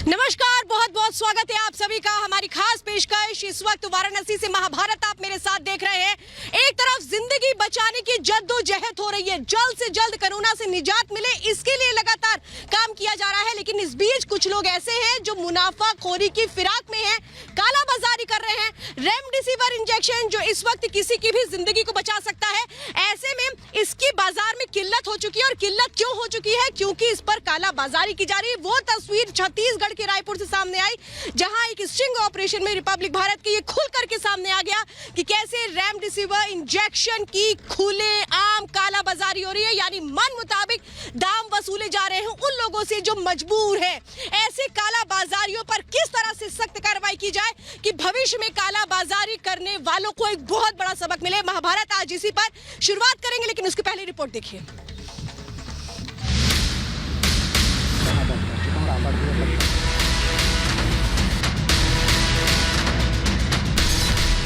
नमस्कार, बहुत बहुत स्वागत है आप सभी का हमारी खास पेशकश। इस वक्त वाराणसी से महाभारत आप मेरे साथ देख रहे हैं। एक तरफ जिंदगी बचाने की जद्दोजहद हो रही है, जल्द से जल्द कोरोना से निजात मिले इसके लिए लगातार काम किया जा रहा है, लेकिन इस बीच कुछ लोग ऐसे हैं जो मुनाफाखोरी की फिराक में हैं, कालाबाजारी कर रहे हैं। रेमडेसिविर इंजेक्शन जो इस वक्त किसी की भी जिंदगी को बचा सकता है, ऐसे में इसकी बाजार में किल्लत हो चुकी है। और किल्लत क्यों हो चुकी है? क्योंकि इस पर कालाबाजारी की जा रही है। वो तस्वीर छत्तीसगढ़ के रायपुर से सामने आई, जहां एक स्टिंग ऑपरेशन में रिपब्लिक भारत के ये खुल करके सामने आ गया कि कैसे रेमडेसिविर इंजेक्शन की खुले आम कालाबाजारी हो रही है, यानी मन मुताबिक दाम वसूले जा रहे हैं उन लोगों से जो मजबूर है। ऐसे कालाबाजारियों पर किस तरह से सख्त कार्रवाई की जाए कि भविष्य में कालाबाजारी करने वालों को एक बहुत बड़ा सबक मिले। महाभारत आज इसी पर शुरुआत करेंगे, लेकिन उसकी पहली रिपोर्ट देखिए।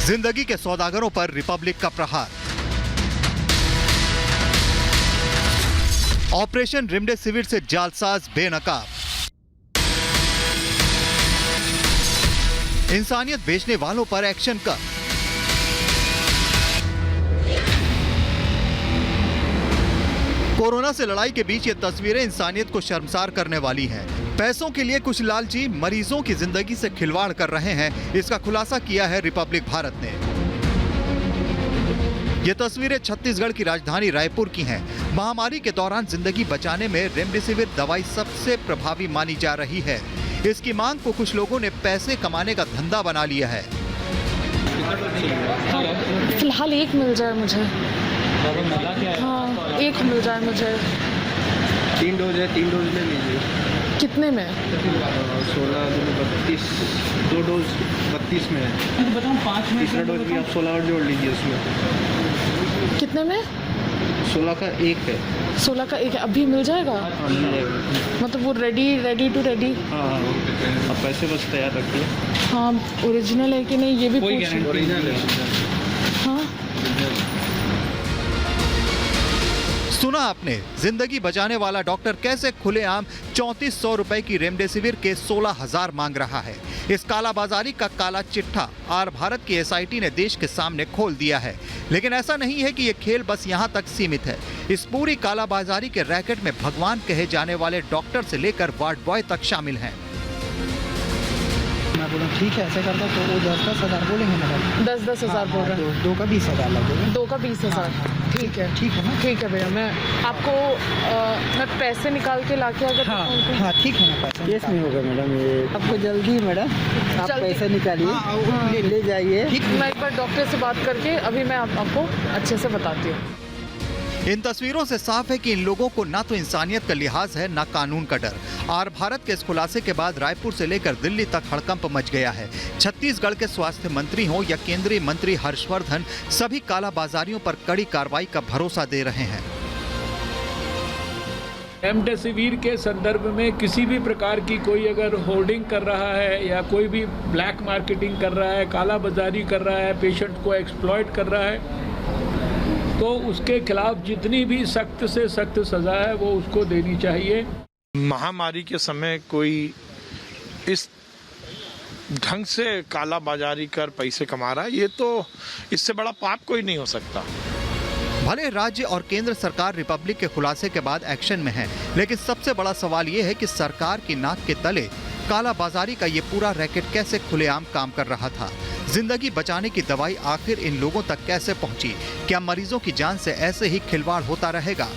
जिंदगी के सौदागरों पर रिपब्लिक का प्रहार। ऑपरेशन रेमडेसिविर से जालसाज बेनकाब। इंसानियत बेचने वालों पर एक्शन का। कोरोना से लड़ाई के बीच ये तस्वीरें इंसानियत को शर्मसार करने वाली हैं। पैसों के लिए कुछ लालची मरीजों की जिंदगी से खिलवाड़ कर रहे हैं, इसका खुलासा किया है रिपब्लिक भारत ने। ये तस्वीरें छत्तीसगढ़ की राजधानी रायपुर की हैं। महामारी के दौरान जिंदगी बचाने में रेमडेसिविर दवाई सबसे प्रभावी मानी जा रही है। इसकी मांग को कुछ लोगों ने पैसे कमाने का धंधा बना लिया है। फिलहाल एक मिल जाए मुझे। हाँ, एक मिल जाए मुझे। 3 डोज है, 3 डोज ले लीजिए। कितने में? 16 32, 2 डोज 32 में है। बताऊँ 5 में तीसरा डोज भी आप 16 और जोड़ लीजिए उसमें। कितने में? 16 का एक है। 16 का एक है, अभी मिल जाएगा? हाँ, मिल जाएगा। मतलब वो रेडी टू रेडी? हाँ, आप पैसे बस तैयार रखिए। हाँ, ओरिजिनल है कि नहीं ये भी पूछ। ओरिजिनल है। हाँ, सुना आपने, जिंदगी बचाने वाला डॉक्टर कैसे खुलेआम 3400 रुपए की रेमडेसिविर के 16,000 मांग रहा है। इस कालाबाजारी का काला चिट्ठा आर भारत की एसआईटी ने देश के सामने खोल दिया है। लेकिन ऐसा नहीं है कि ये खेल बस यहाँ तक सीमित है। इस पूरी कालाबाजारी के रैकेट में भगवान कहे जाने वाले डॉक्टर से लेकर वार्ड बॉय तक शामिल हैं। मैं बोला ठीक है, ऐसे करता तो वो 10-10 हज़ार बोलेंगे मैडम। 10-10 हज़ार बोल रहे हैं। 2 का 20 हज़ार लगेगा। 2 का 20 हज़ार। ठीक है, ठीक है ना? ठीक है भैया, मैं आपको मैं पैसे निकाल के लाके अगर हाँ ठीक है ना, पैसा केस नहीं होगा मैडम। ये आपको जल्दी है मैडम, आप जल्दी। पैसे निकालिए, ले जाइए। मैं एक बार डॉक्टर से बात करके अभी मैं आपको अच्छे से बताती हूँ। इन तस्वीरों से साफ है कि इन लोगों को ना तो इंसानियत का लिहाज है, ना कानून का डर। आर भारत के इस खुलासे के बाद रायपुर से लेकर दिल्ली तक हड़कंप मच गया है। छत्तीसगढ़ के स्वास्थ्य मंत्री हों या केंद्रीय मंत्री हर्षवर्धन, सभी कालाबाजारियों पर कड़ी कार्रवाई का भरोसा दे रहे हैं। रेमडेसिविर के संदर्भ में किसी भी प्रकार की कोई अगर होर्डिंग कर रहा है या कोई भी ब्लैक मार्केटिंग कर रहा है, कालाबाजारी कर रहा है, पेशेंट को एक्सप्लॉइट कर रहा है, तो उसके खिलाफ जितनी भी सख्त से सख्त सजा है वो उसको देनी चाहिए। महामारी के समय कोई इस ढंग से कालाबाजारी कर पैसे कमा रहा है, ये तो इससे बड़ा पाप कोई नहीं हो सकता। भले राज्य और केंद्र सरकार रिपब्लिक के खुलासे के बाद एक्शन में है, लेकिन सबसे बड़ा सवाल ये है कि सरकार की नाक के तले कालाबाजारी का ये पूरा रैकेट कैसे खुलेआम काम कर रहा था। जिंदगी बचाने की दवाई आखिर इन लोगों तक कैसे पहुंची? क्या मरीजों की जान से ऐसे ही खिलवाड़ होता रहेगा?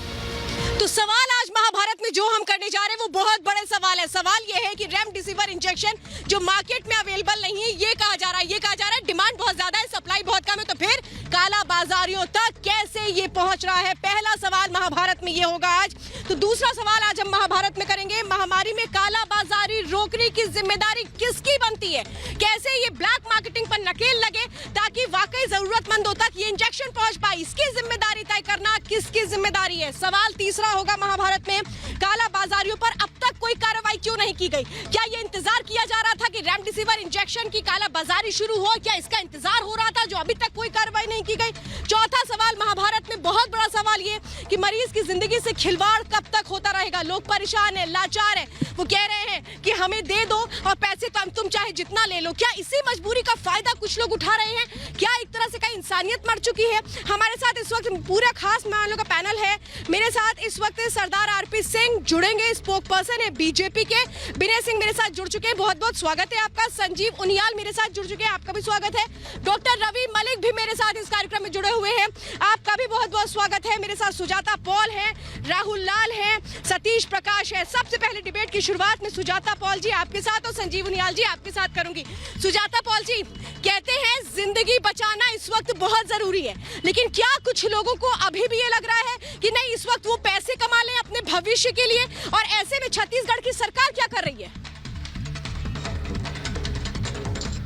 तो सवाल आज महाभारत में जो हम करने जा रहे हैं वो बहुत बड़े सवाल है। सवाल ये है कि रेमडेसिविर इंजेक्शन जो मार्केट में अवेलेबल नहीं है, ये कहा जा रहा है डिमांड बहुत ज्यादा है, सप्लाई बहुत कम है, तो फिर कालाबाजारियों तक कैसे ये पहुंच रहा है? पहला सवाल महाभारत में ये होगा आज। तो दूसरा सवाल आज हम महाभारत में करेंगे, महामारी में कालाबाजारी रोकने की जिम्मेदारी किसकी बनती है? कैसे ये ब्लैक मार्केटिंग पर नकेल लगे ताकि वाकई जरूरतमंदों तक ये इंजेक्शन पहुंच पाए, इसकी जिम्मेदारी तय करना किसकी जिम्मेदारी है? सवाल तीसरा होगा महाभारत में, कालाबाजारियों पर अब तक कोई कार्रवाई क्यों नहीं की गई? क्या ये इंतजार किया जा रहा था कि रेमडेसिविर इंजेक्शन की कालाबाजारी शुरू हो? क्या इसका इंतजार हो रहा था जो अभी तक कोई कार्रवाई नहीं की गई? चौथा सवाल महाभारत में बहुत बड़ा सवाल ये कि मरीज की जिंदगी से खिलवाड़ कब तक होता रहेगा। लोग परेशान है, लाचार है, वो कह रहे हैं कि हमें दे दो और पैसे तो तुम चाहे जितना ले लो। क्या इसी मजबूरी का फायदा कुछ लोग उठा रहे हैं? क्या एक तरह से क्या इंसानियत मर चुकी है? हमारे साथ इस वक्त पूरा खास मेहमानों का पैनल है। मेरे साथ इस वक्त सरदार आरपी सिंह जुड़ेंगे, स्पोक पर्सन है बीजेपी के। विनय सिंह मेरे साथ जुड़ चुके हैं, बहुत बहुत स्वागत है आपका। संजीव उनियाल मेरे साथ जुड़ चुके हैं, आपका भी स्वागत है। डॉक्टर रवि मलिक भी मेरे साथ इस कार्यक्रम में जुड़े हुए हैं, आपका भी बहुत बहुत स्वागत है। मेरे साथ सुजाता पॉल है, राहुल लाल है, सतीश प्रकाश है। सबसे पहले डिबेट की शुरुआत में सुजाता पॉल जी आपके साथ और संजीव उनियाल जी आपके साथ करूंगी। सुजाता पॉल जी, कहते हैं जिंदगी बचाना इस वक्त बहुत जरूरी है, लेकिन क्या कुछ लोगों को अभी भी ये लग रहा है कि नहीं, इस वक्त वो पैसे कमा लें अपने भविष्य के लिए? और ऐसे में छत्तीसगढ़ की सरकार क्या कर रही है?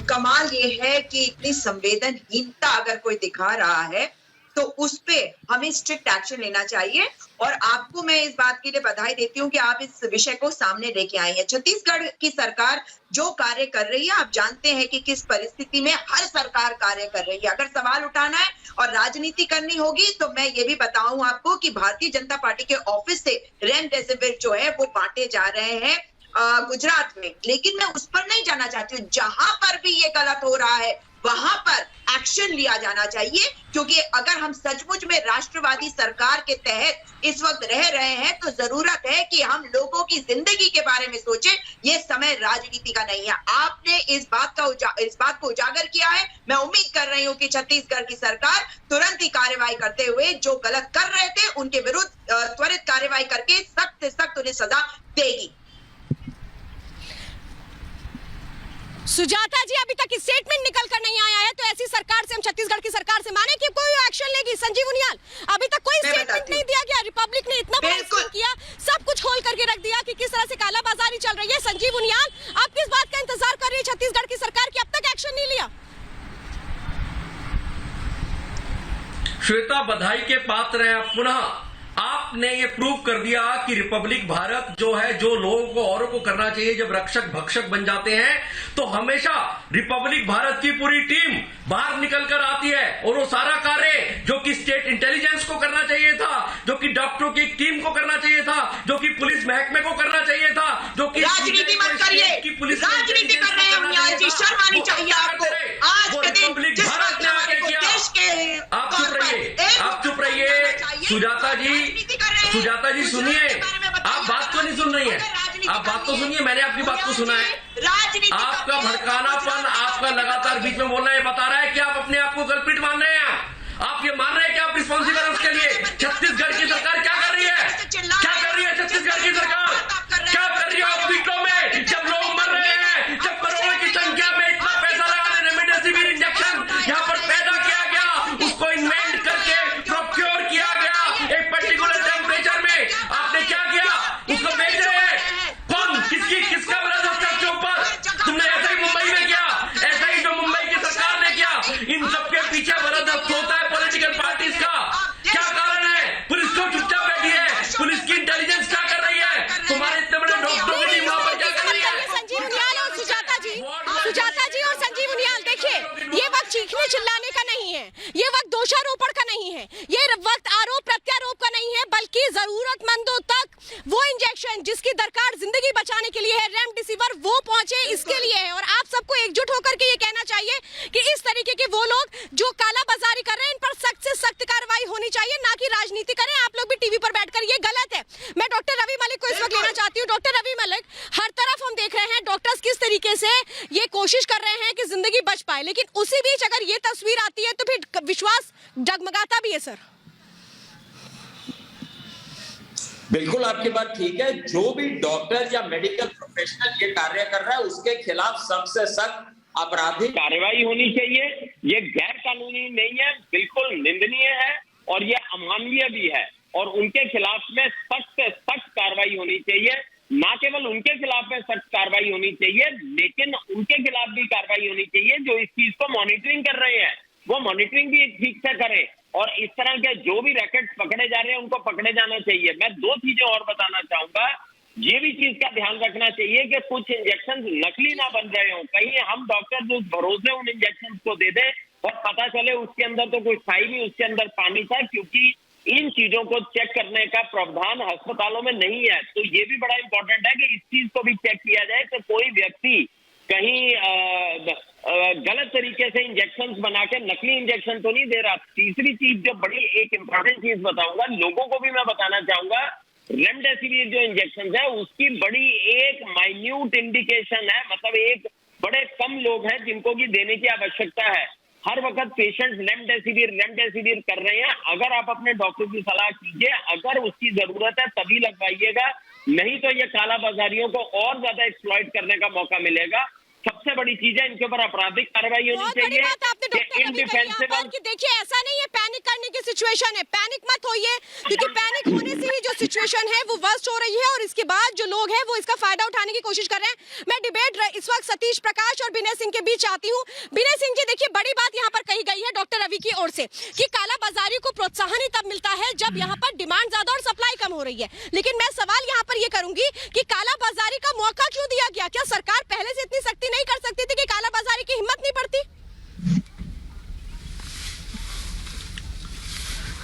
कमाल ये है कि इतनी संवेदनहीनता अगर कोई दिखा रहा है तो उस पे हमें स्ट्रिक्ट एक्शन लेना चाहिए। और आपको मैं इस बात के लिए बधाई देती हूँ कि आप इस विषय को सामने लेके आई हैं। छत्तीसगढ़ की सरकार जो कार्य कर रही है, आप जानते हैं कि किस परिस्थिति में हर सरकार कार्य कर रही है। अगर सवाल उठाना है और राजनीति करनी होगी तो मैं ये भी बताऊं आपको कि भारतीय जनता पार्टी के ऑफिस से रेमडेसिविर जो है वो बांटे जा रहे हैं गुजरात में। लेकिन मैं उस पर नहीं जाना चाहती हूँ, जहां पर भी ये गलत हो रहा है वहां पर एक्शन लिया जाना चाहिए, क्योंकि अगर हम सचमुच में राष्ट्रवादी सरकार के तहत इस वक्त रह रहे हैं तो जरूरत है कि हम लोगों की जिंदगी के बारे में सोचें। ये समय राजनीति का नहीं है। आपने इस बात को उजागर किया है। मैं उम्मीद कर रही हूँ कि छत्तीसगढ़ की सरकार तुरंत ही कार्रवाई करते हुए जो गलत कर रहे थे उनके विरुद्ध त्वरित कार्रवाई करके सख्त से सख्त उन्हें सजा देगी। सुजाता जी, अभी तक स्टेटमेंट निकल कर नहीं आया है, तो ऐसी सरकार से हम छत्तीसगढ़ की सरकार से माने कि कोई एक्शन लेगी? संजीव उनियाल, अभी तक कोई स्टेटमेंट नहीं दिया गया। रिपब्लिक ने इतना बड़ा स्कैम किया, सब कुछ खोल करके रख दिया कि किस तरह से कालाबाजारी चल रही है। संजीव उनियाल, आप किस बात का इंतजार कर रही है छत्तीसगढ़ की सरकार की अब तक एक्शन नहीं लिया? श्वेता, बधाई के पात्र हैं। पुनः आपने ये प्रूव कर दिया कि रिपब्लिक भारत जो है, जो लोगों को औरों को करना चाहिए, जब रक्षक भक्षक बन जाते हैं तो हमेशा रिपब्लिक भारत की पूरी टीम बाहर निकल कर आती है और वो सारा कार्य जो कि स्टेट इंटेलिजेंस को करना चाहिए था, जो कि डॉक्टरों की टीम को करना चाहिए था, जो कि पुलिस महकमे को करना चाहिए था, जो कि राजनीति मत करिए, राजनीति कर रहे हैं उनियाल जी, शर्म आनी चाहिए आपको। आज के दिन जिस वक्त हमारे को देश के आप चुप रहिए। सुजाता जी सुनिए, आप बात क्यों नहीं सुन रही है? आप बात तो सुनिए, मैंने आपकी बात को सुना है। आपका भड़कानापन, आपका लगातार बीच में बोलना, ये बता रहा है कि आप अपने आप को कल्प्रिट मान रहे हैं। आप ये मान रहे हैं कि आप रिस्पॉन्सिबल हैं उसके लिए। छत्तीसगढ़ की सरकार क्या कर रही है? क्या कर रही है छत्तीसगढ़ की सरकार? क्या कर रही है हॉस्पिटलों में जब लोग मर रहे हैं, जब करोड़ों की संख्या में इतना पैसा लगा रेमडेसिविर इंजेक्शन यहाँ पर पैदा किया गया, उसको इन्वेंट करके प्रोक्योर किया गया एक पर्टिकुलर टेम्परेचर में, आपने क्या किया? उसको बेच रहे हैं। कौन, किसका विरोध होता है उसके ऊपर? तुमने ऐसा ही मुंबई में किया, ऐसा ही जो मुंबई की सरकार ने किया। इन सबके पीछे विरोध होता है पॉलिटिकल पार्टीज का। क्या कारण है? पुलिस को चुपचाप बैठी है, पुलिस की इंटेलिजेंस क्या कर रही है? तुम्हारे इतने बड़े डॉक्टरों की टीम वहां पर क्या कर रही है? संजीव उनियाल और सुजाता जी और संजीव उनियाल, देखिए, ये वक्त चीखने चिल्लाने का नहीं है, ये वक्त दोषारोपण का नहीं है, ये वक्त आरोप प्रत्यारोप का नहीं है, बल्कि जरूरतमंदों तक वो इंजेक्शन जिसकी दरकार जिंदगी बचाने के लिए है, रेमडेसिविर, वो पहुंचे, इसके लिए है। और आप सबको एकजुट होकर के ये कहना चाहिए कि इस तरीके के वो लोग जो कालाबाजारी कर रहे हैं, इन पर सख्त से सख्त कार्रवाई होनी चाहिए, ना कि राजनीति करें आप लोग भी टीवी पर बैठकर। ये गलत है। मैं डॉक्टर रवि मलिक को इस वक्त लेना चाहती हूँ। डॉक्टर रवि मलिक, हर तरफ हम देख रहे हैं डॉक्टर्स किस तरीके से ये कोशिश कर रहे हैं कि जिंदगी बच पाए, लेकिन उसी बीच अगर ये तस्वीर आती है तो फिर विश्वास डगमगाता भी है। सर, बिल्कुल आपकी बात ठीक है। जो भी डॉक्टर या मेडिकल प्रोफेशनल ये कार्य कर रहा है उसके खिलाफ सबसे सख्त आपराधिक कार्रवाई होनी चाहिए। ये गैर कानूनी नहीं है, बिल्कुल निंदनीय है और ये अमानवीय भी है और उनके खिलाफ में सख्त से सख्त कार्रवाई होनी चाहिए। ना केवल उनके खिलाफ में सख्त कार्रवाई होनी चाहिए, लेकिन उनके खिलाफ भी कार्रवाई होनी चाहिए जो इस चीज को मॉनिटरिंग कर रहे हैं, वो मॉनिटरिंग भी ठीक से करें और इस तरह के जो भी रैकेट पकड़े जा रहे हैं उनको पकड़े जाना चाहिए। मैं दो चीजें और बताना चाहूंगा। ये भी चीज का ध्यान रखना चाहिए कि कुछ इंजेक्शन नकली ना बन रहे हो, कहीं हम डॉक्टर जो भरोसे उन इंजेक्शन को दे दें और पता चले उसके अंदर तो कोई था ही नहीं, उसके अंदर पानी था, क्योंकि इन चीजों को चेक करने का प्रावधान अस्पतालों में नहीं है। तो ये भी बड़ा इंपॉर्टेंट है कि इस चीज को भी चेक किया जाए कि कोई व्यक्ति कहीं गलत तरीके से इंजेक्शन बना के नकली इंजेक्शन तो नहीं दे रहा। तीसरी चीज जो बड़ी एक इंपॉर्टेंट चीज बताऊंगा, लोगों को भी मैं बताना चाहूंगा, रेमडेसिविर जो इंजेक्शन है उसकी बड़ी एक माइन्यूट इंडिकेशन है, मतलब एक बड़े कम लोग हैं जिनको की देने की आवश्यकता है। हर वक्त पेशेंट रेमडेसिविर कर रहे हैं। अगर आप अपने डॉक्टर की सलाह कीजिए, अगर उसकी जरूरत है तभी लगवाइएगा, नहीं तो ये काला बाजारियों को और ज्यादा एक्सप्लॉइट करने का मौका मिलेगा। सबसे बड़ी चीज है इनके ऊपर आपराधिक कार्रवाई होनी चाहिए। कि देखिए ऐसा नहीं है पैनिक करने की सिचुएशन है, पैनिक मत होइए, क्योंकि पैनिक होने से ही जो सिचुएशन है वो वर्स्ट हो रही है और इसके बाद जो लोग हैं वो इसका फायदा उठाने की कोशिश कर रहे हैं। मैं डिबेट इस वक्त सतीश प्रकाश और विनय सिंह के बीच चाहती हूँ। विनय सिंह जी, देखिए बड़ी बात यहाँ पर कही गई है डॉक्टर रवि की ओर से कि काला बाजारी को प्रोत्साहन ही तब मिलता है जब यहाँ पर डिमांड ज्यादा और सप्लाई कम हो रही है। लेकिन मैं सवाल यहाँ पर ये करूंगी कि काला बाजारी का मौका क्यों दिया गया? क्या सरकार पहले से इतनी सख्ती नहीं कर सकती थी कि काला बाजारी की हिम्मत नहीं पड़ती?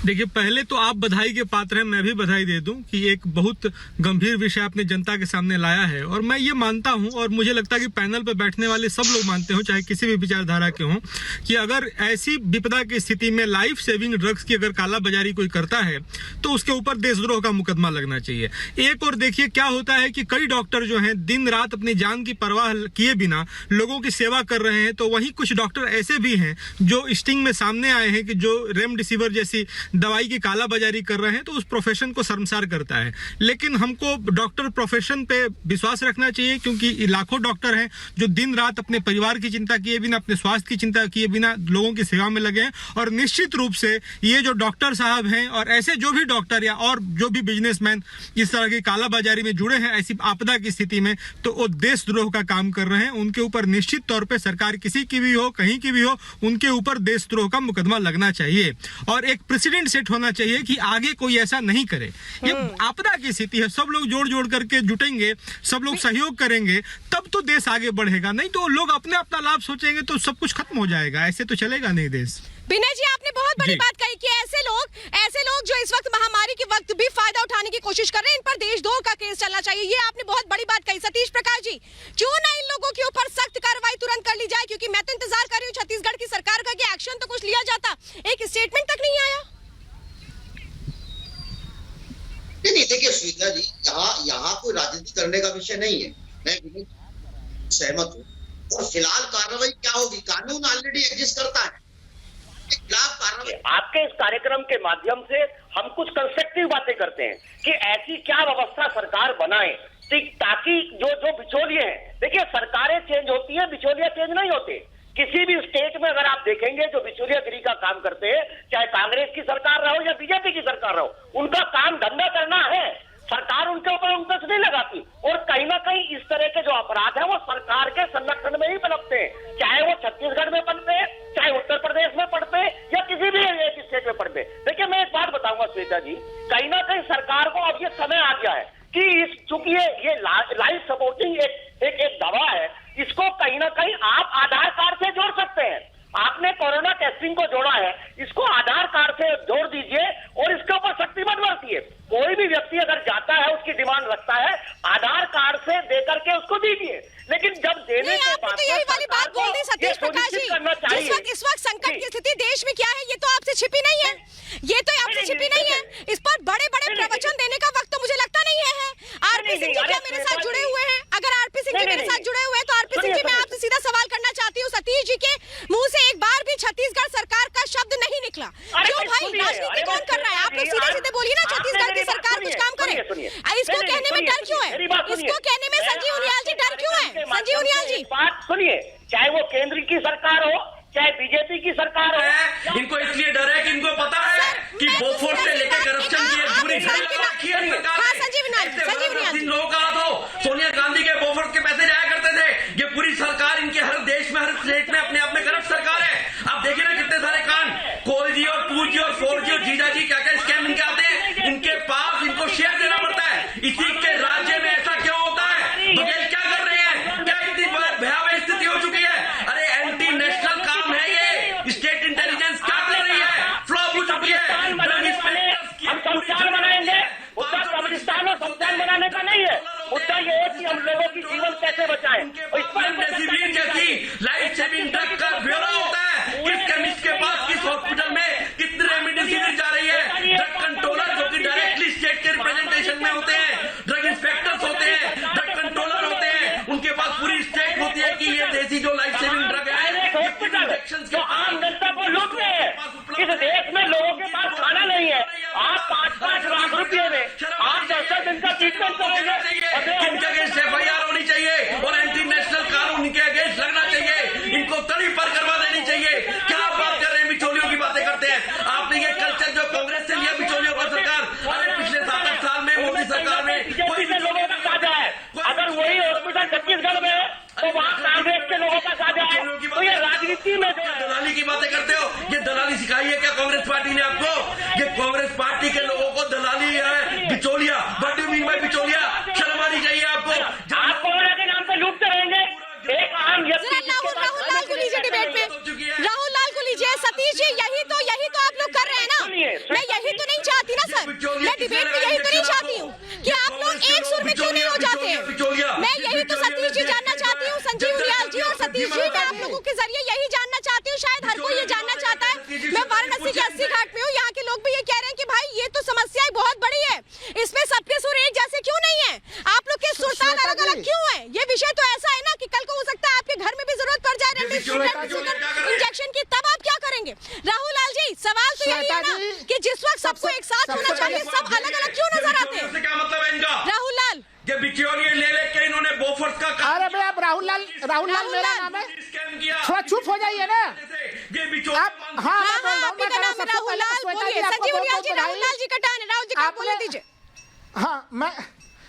देखिए, पहले तो आप बधाई के पात्र हैं, मैं भी बधाई दे दूं कि एक बहुत गंभीर विषय आपने जनता के सामने लाया है। और मैं ये मानता हूं और मुझे लगता है कि पैनल पर बैठने वाले सब लोग मानते हो, चाहे किसी भी विचारधारा के हों, कि अगर ऐसी विपदा की स्थिति में लाइफ सेविंग ड्रग्स की अगर कालाबाजारी कोई करता है तो उसके ऊपर देशद्रोह का मुकदमा लगना चाहिए। एक और देखिए क्या होता है कि कई डॉक्टर जो हैं दिन रात अपनी जान की परवाह किए बिना लोगों की सेवा कर रहे हैं, तो वहीं कुछ डॉक्टर ऐसे भी हैं जो स्टिंग में सामने आए हैं कि जो रेमडेसिविर जैसी दवाई की कालाबाजारी कर रहे हैं, तो उस प्रोफेशन को शर्मसार करता है। लेकिन हमको डॉक्टर प्रोफेशन पे विश्वास रखना चाहिए, क्योंकि लाखों डॉक्टर हैं जो दिन रात अपने परिवार की चिंता किए बिना, अपने स्वास्थ्य की चिंता किए बिना लोगों की सेवा में लगे हैं। और निश्चित रूप से ये जो डॉक्टर साहब हैं और ऐसे जो भी डॉक्टर या और जो भी बिजनेसमैन इस तरह की कालाबाजारी में जुड़े हैं ऐसी आपदा की स्थिति में, तो वो देशद्रोह का काम कर रहे हैं। उनके ऊपर निश्चित तौर पर सरकार किसी की भी हो, कहीं की भी हो, उनके ऊपर देशद्रोह का मुकदमा लगना चाहिए और एक प्रेसिडेंट सेट होना चाहिए कि आगे कोई ऐसा नहीं करे। ये आपदा की स्थिति है, सब लोग जोड़ जोड़ करके जुटेंगे, सब लोग सहयोग करेंगे, तब तो देश आगे बढ़ेगा। नहीं तो लोग अपने अपना लाभ सोचेंगे तो सब कुछ खत्म हो जाएगा, ऐसे तो चलेगा नहीं देश। विनय जी, आपने बहुत बड़ी बात कही कि ऐसे लोग जो इस वक्त महामारी के वक्त भी फायदा उठाने की कोशिश कर रहे हैं, इन पर देशद्रोह का केस चलना चाहिए। ये आपने बहुत बड़ी बात कही। सतीश प्रकाश जी, क्यों ना इन लोगों के ऊपर सख्त कार्रवाई तुरंत कर ली जाए? क्योंकि मैं तो इंतजार कर रही हूँ छत्तीसगढ़ की सरकार का कि एक्शन तो कुछ लिया जाता, एक स्टेटमेंट तक नहीं आया। नहीं, देखिए सुनीता जी, यहाँ कोई राजनीति करने का विषय नहीं है, मैं सहमत हूँ। और फिलहाल कार्रवाई क्या होगी? कानून ऑलरेडी एग्जिस्ट करता है, खिलाफ कार्रवाई। आपके इस कार्यक्रम के माध्यम से हम कुछ कंस्ट्रक्टिव बातें करते हैं कि ऐसी क्या व्यवस्था सरकार बनाए ताकि जो बिचौलिए हैं, देखिए सरकारें चेंज होती है, बिचौलिया चेंज नहीं होते। किसी भी स्टेट में अगर आप देखेंगे जो बिचौलियागिरी का काम करते हैं, चाहे कांग्रेस की सरकार रहो या बीजेपी की सरकार रहो, उनका काम धंधा करना है, सरकार उनके ऊपर अंकुश नहीं लगाती। और कहीं ना कहीं इस तरह के जो अपराध है वो सरकार के संरक्षण में ही पनपते हैं, चाहे वो छत्तीसगढ़ में पनपे, चाहे उत्तर प्रदेश में पड़ते या किसी भी एक स्टेट में पड़ते। देखिए मैं एक बात बताऊंगा श्वेता जी, कहीं ना कहीं सरकार को अब ये समय आ गया है कि चूंकि ये लाइफ सपोर्टिंग एक दवा है, इसको कहीं ना कहीं आप आधार कार्ड से जोड़ सकते हैं। आपने कोरोना टेस्टिंग को जोड़ा है, इसको आधार कार्ड से जोड़ दीजिए और इसके ऊपर सख्ती मत बरतिए। कोई भी व्यक्ति अगर जाता है, उसकी डिमांड रखता है, आधार कार्ड से देकर के उसको दीजिए। लेकिन जब देने के बाद तो यही वाली बात बोल दी सतीश प्रकाश जी, इस वक्त संकट की स्थिति देश में क्या है ये तो आपसे छिपी नहीं है, ये तो आपसे छिपी नहीं है। इस पर बड़े बड़े प्रवचन देने का वक्त तो मुझे लगता नहीं है। आरपी सिंह जी क्या मेरे साथ जुड़े हुए हैं? अगर आरपी सिंह जी मेरे साथ जुड़े हुए हैं तो आरपी सिंह जी मैं आपसे सीधा सवाल करना चाहती हूँ, सतीश जी के मुंह से एक बार भी छत्तीसगढ़ सरकार का शब्द नहीं निकला, क्यों भाई? राजनीति कौन कर रहा है? आप लोग सीधे सीधे बोलिए ना, छत्तीसगढ़ की सरकार कुछ काम करे। इसको कहने में डर क्यों है? इसको कहने में संजीव उनियाल जी डर क्यों है? संजीव उनियाल जी, बात सुनिए, चाहे वो केंद्र की सरकार हो चाहे बीजेपी की सरकार हो, इनको इसलिए डर है कि इनको पता है कि बोफोर्स से लेकर करप्शन की एक पूरी घड़ी लगा रखी है सरकार ने। जिन लोगों का हाथ हो, सोनिया गांधी के बोफोर्स के पैसे जाया करते थे, ये पूरी सरकार इनके हर देश में हर स्टेट में अपने आप में करप्ट सरकार है। आप देखिए ना कितने सारे कांड, कोल जी और 2G और 4G और जीजा जी क्या क्या स्कैम इनके आते हैं, इनके पास इनको शेयर देना पड़ता है। इसी के राज्य में ऐसा क्यों होता है? बघेल क्या कर रहे हैं? क्या इतनी भयावह स्थिति हो चुकी है? अरे एंटी नेशनल काम है ये, स्टेट इंटेलिजेंस क्या कर रही है? फ्लॉप हो चुकी है। नहीं है, मुद्दा ये है कि हम लोगों की जीवन कैसे बचाएं। रेमडेसिविर जैसी लाइफ सेविंग ड्रग का ब्यौरा होता है, किस केमिस्ट के पास किस हॉस्पिटल में कितनी रेमडेसिविर जा रही है। ड्रग कंट्रोलर जो कि डायरेक्टली स्टेट के रिप्रेजेंटेशन में होते हैं, ड्रग इंस्पेक्टर्स होते हैं, ड्रग कंट्रोलर होते हैं, उनके पास पूरी स्टेट होती है कि ये देसी जो लाइफ सेविंग ड्रग है जो आम जनता को लूट रहे हैं। इस देश में लोगों के पास खाना नहीं है, आप 5-5 लाख रुपए में आप 10 दिन का ट्रीटमेंट करोगे। इनके अगेंस्ट FIR होनी चाहिए और एंटी नेशनल कानून इनके अगेंस्ट लगना चाहिए, इनको तड़ी पर करवा देनी चाहिए। क्या आप बात कर रहे हैं, बिचौलियों की बातें करते हैं। आपने ये कल्चर जो कांग्रेस से लिया बिचौलियों का सरकार, अरे पिछले 7-8 साल में मोदी सरकार में बीजेपी से लोगों का साझा है। अगर वही हॉस्पिटल छत्तीसगढ़ में है तो वहाँ कांग्रेस के लोगों का साझा है। तो ये राजनीति में दलाली की बातें करते हो, ये दलाली सिखाई है क्या कांग्रेस पार्टी ने आपको? ये कांग्रेस पार्टी के लोगों को दलाली है, बिचौलिया। What do you mean by बिचौलिया? शर्म आनी चाहिए आपको। आप कोरोना के नाम पे लूटते रहेंगे। एक आम राहुल लाल को लीजिए डिबेट में, राहुल लाल को लीजिए। सतीश जी, यही तो आप लोग कर रहे हैं ना। मैं यही तो नहीं चाहती ना सर, मैं डिबेट में यही तो नहीं चाहती हूँ कि आप लोग एक सुर में क्यों नहीं हो जाते हैं। मैं यही तो सतीश जी जानना चाहती हूँ, संजीव रियाल जी और सतीश जी, मैं आप लोगों के जरिए यही जानना चाहती हूँ। शायद हर कोई ये जानना चाहता है। मैं वाराणसी के 80 घाट में हूँ, यहाँ के लोग भी ये कह रहे हैं कि भाई ये तो समस्या बहुत बड़ी है, इसमें सबके सुर एक जैसे क्यों नहीं है, आप लोग के सुरताल अलग अलग क्यों है। ये विषय तो ऐसा है ना कि कल को हो सकता है आपके घर में भी जरूरत पड़ जाए इंजेक्शन की, तब आप क्या करेंगे? राहुल लाल जी, सवाल तो यही है ना कि जिस वक्त सबको एक साथ होना चाहिए, सब अलग अलग क्यों नजर आते हैं? क्या मतलब है इनका? राहुल लाल, ये बिचौलिए ले लेके इन्होंने बोफर्स का अरे भाई आप राहुल लाल मेरा नाम है, थोड़ा चुप हो जाइए ना आप। हाँ आपका नाम है राहुल लाल, बोलिए। संजीव रियाल जी, राहुल लाल जी कटान, राहुल जी आप बोले दीजिए। हाँ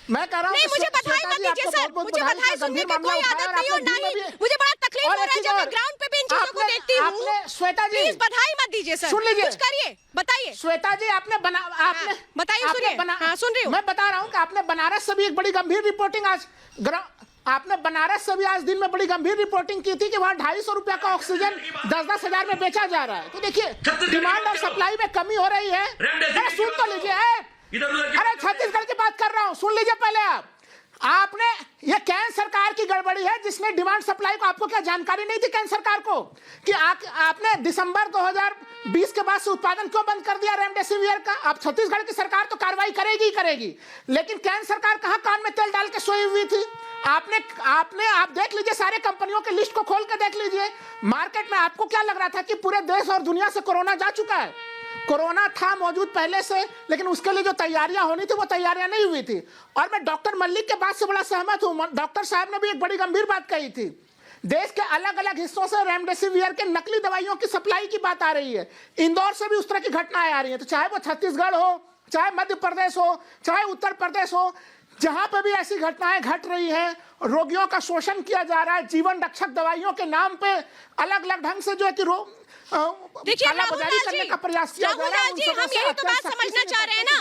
मैं कह रहा हूँ नहीं, मुझे बधाई मत दीजिए सर, मुझे बधाई सुनने की कोई आदत नहीं और ना ही मुझे बड़ा तकलीफ हो रहा है जब मैं ग्राउंड पे भी इन चीजों को देखती हूँ। श्वेता जी प्लीज बधाई मत दीजिए सर, सुन लीजिए, कुछ करिए, बताइए। श्वेता जी आपने बताइए, सुनिए। हाँ, सुन रही हूँ। मैं बता रहा हूँ कि आपने बनारस से भी एक बड़ी गंभीर रिपोर्टिंग आपने बनारस से भी आज दिन में बड़ी गंभीर रिपोर्टिंग की थी कि वहाँ 250 रुपया का ऑक्सीजन 10-10 हजार में बेचा जा रहा है। तो देखिए डिमांड और सप्लाई में कमी हो रही है। सुन तो लीजिए, अरे छत्तीसगढ़ की बात कर रहा हूँ, सुन लीजिए पहले आपने ये केंद्र सरकार की गड़बड़ी है जिसने डिमांड सप्लाई को, आपको क्या जानकारी नहीं थी केंद्र सरकार को कि आपने दिसंबर 2020 के बाद से उत्पादन क्यों बंद कर दिया रेमडेसिविर का? अब छत्तीसगढ़ की सरकार तो कार्रवाई करेगी ही करेगी, लेकिन केंद्र सरकार कहां कान में तेल डाल के सोई हुई थी? आप देख लीजिए, सारे कंपनियों के लिस्ट को खोल के देख लीजिए। मार्केट में आपको क्या लग रहा था कि पूरे देश और दुनिया से कोरोना जा चुका है? कोरोना था मौजूद पहले से, लेकिन उसके लिए जो तैयारियां होनी थी वो तैयारियां नहीं हुई थी। और मैं डॉक्टर मल्लिक के बात से बड़ा सहमत हूं। डॉक्टर साहब ने भी एक बड़ी गंभीर बात कही थी, देश के अलग अलग हिस्सों से रेमडेसिविर के नकली दवाइयों की सप्लाई की बात आ रही है। इंदौर से भी उस तरह की घटनाएं आ रही हैं, तो चाहे वो छत्तीसगढ़ हो, चाहे मध्य प्रदेश हो, चाहे उत्तर प्रदेश हो, जहां पे भी ऐसी घटनाएं घट रही हैं, रोगियों का शोषण किया जा रहा है, जीवन रक्षक दवाइयों के नाम पे अलग अलग ढंग से जो है कि देखिए राहुल लाल जी, हम यही तो बात समझना चाह रहे हैं ना।